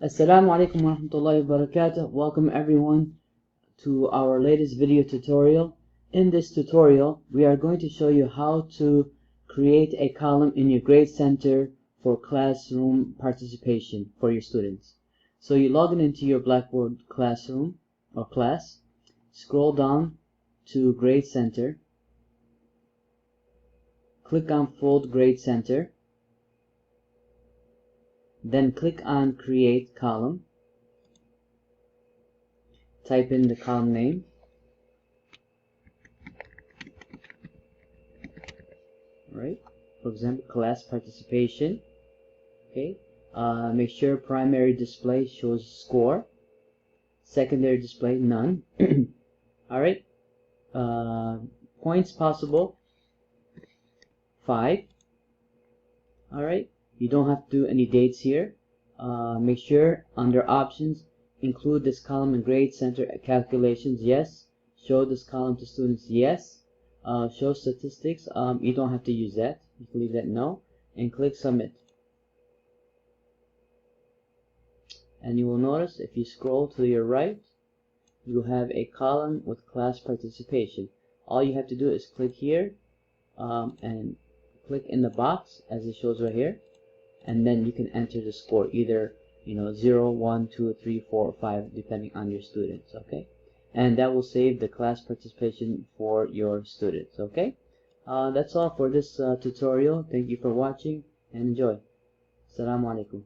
Assalamu alaikum wa rahmatullahi wa barakatuh. Welcome everyone to our latest video tutorial. In this tutorial, we are going to show you how to create a column in your grade center for classroom participation for your students. So you log in into your Blackboard classroom or class, scroll down to grade center, click on fold grade center, then click on create column. Type in the column name. Right? For example, class participation. Okay. Make sure primary display shows score. Secondary display none. All right. Points possible 5. All right. You don't have to do any dates here. Make sure under options include this column in grade center calculations. Yes. Show this column to students. Yes. Show statistics. You don't have to use that. You can leave that no, and click submit. And you will notice if you scroll to your right, you have a column with class participation. All you have to do is click here and click in the box as it shows right here, and then you can enter the score, either 0, 1, 2, 3, 4, or 5, depending on your students. Okay, and that will save the class participation for your students. Okay, that's all for this tutorial. Thank you for watching and enjoy. Assalamu alaikum.